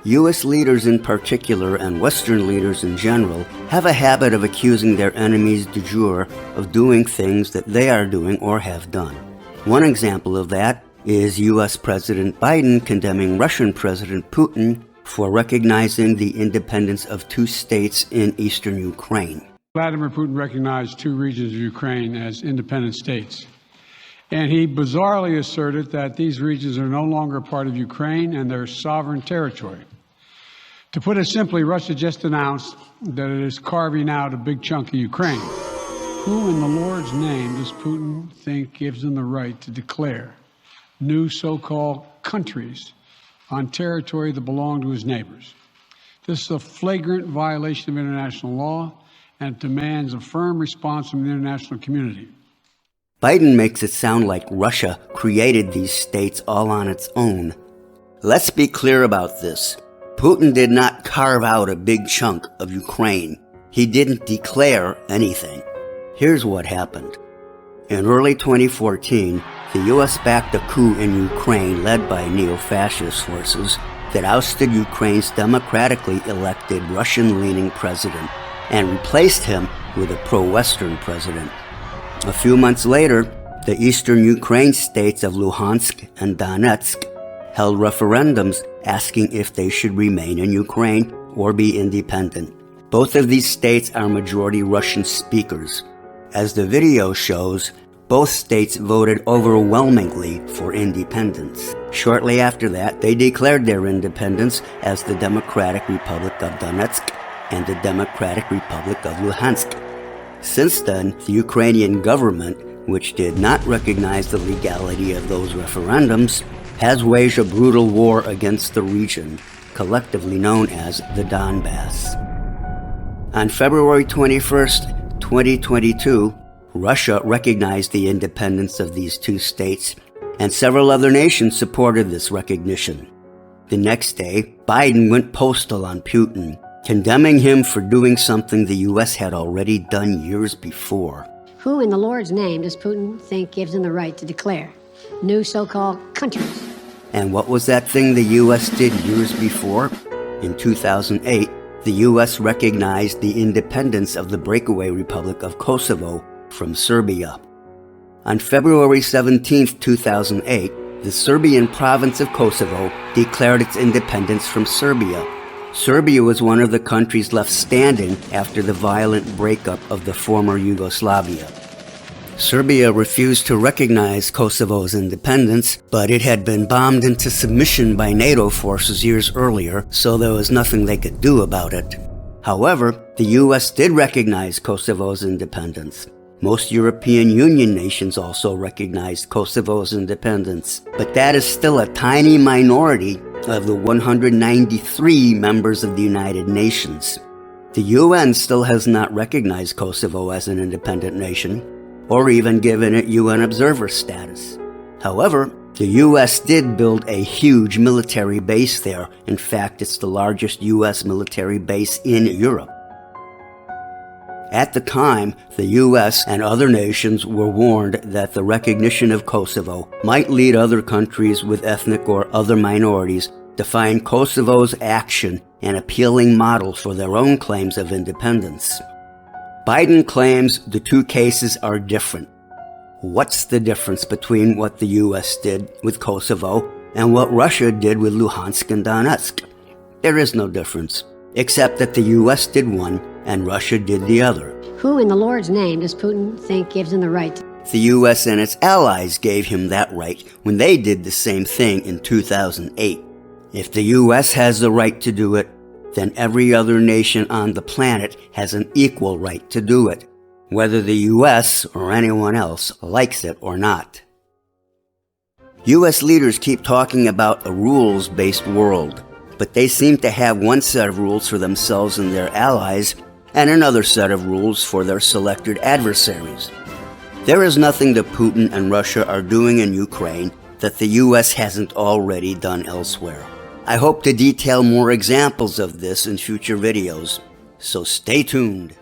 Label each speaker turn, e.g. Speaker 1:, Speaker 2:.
Speaker 1: U.S. leaders in particular, and Western leaders in general, have a habit of accusing their enemies de jure of doing things that they are doing or have done. One example of that is U.S. President Biden condemning Russian President Putin for recognizing the independence of two states in eastern Ukraine.
Speaker 2: Vladimir Putin recognized two regions of Ukraine as independent states. And he bizarrely asserted that these regions are no longer part of Ukraine and their sovereign territory. To put it simply, Russia just announced that it is carving out a big chunk of Ukraine. Who in the Lord's name does Putin think gives him the right to declare new so-called countries on territory that belong to his neighbors? This is a flagrant violation of international law, and it demands a firm response from the international community.
Speaker 1: Biden makes it sound like Russia created these states all on its own. Let's be clear about this. Putin did not carve out a big chunk of Ukraine. He didn't declare anything. Here's what happened. In early 2014, the U.S. backed a coup in Ukraine led by neo-fascist forces that ousted Ukraine's democratically elected Russian-leaning president and replaced him with a pro-Western president. A few months later, the eastern Ukraine states of Luhansk and Donetsk held referendums asking if they should remain in Ukraine or be independent. Both of these states are majority Russian speakers. As the video shows, both states voted overwhelmingly for independence. Shortly after that, they declared their independence as the Democratic Republic of Donetsk and the Democratic Republic of Luhansk. Since then, the Ukrainian government, which did not recognize the legality of those referendums, has waged a brutal war against the region, collectively known as the Donbass. On February 21st, 2022, Russia recognized the independence of these two states, and several other nations supported this recognition. The next day, Biden went postal on Putin, condemning him for doing something the U.S. had already done years before.
Speaker 3: Who in the Lord's name does Putin think gives him the right to declare new so-called countries?
Speaker 1: And what was that thing the U.S. did years before? In 2008, the U.S. recognized the independence of the breakaway Republic of Kosovo from Serbia. On February 17, 2008, the Serbian province of Kosovo declared its independence from Serbia. Serbia was one of the countries left standing after the violent breakup of the former Yugoslavia. Serbia refused to recognize Kosovo's independence, but it had been bombed into submission by NATO forces years earlier, so there was nothing they could do about it. However, the U.S. did recognize Kosovo's independence. Most European Union nations also recognized Kosovo's independence, but that is still a tiny minority of the 193 members of the United Nations. The UN still has not recognized Kosovo as an independent nation, or even given it UN observer status. However, the U.S. did build a huge military base there. In fact, it's the largest U.S. military base in Europe. At the time, the U.S. and other nations were warned that the recognition of Kosovo might lead other countries with ethnic or other minorities to find Kosovo's action an appealing model for their own claims of independence. Biden claims the two cases are different. What's the difference between what the U.S. did with Kosovo and what Russia did with Luhansk and Donetsk? There is no difference, except that the U.S. did one and Russia did the other.
Speaker 3: Who in the Lord's name does Putin think gives him the right?
Speaker 1: The U.S. and its allies gave him that right when they did the same thing in 2008. If the U.S. has the right to do it, then every other nation on the planet has an equal right to do it, whether the U.S. or anyone else likes it or not. U.S. leaders keep talking about a rules-based world, but they seem to have one set of rules for themselves and their allies, and another set of rules for their selected adversaries. There is nothing that Putin and Russia are doing in Ukraine that the U.S. hasn't already done elsewhere. I hope to detail more examples of this in future videos, so stay tuned.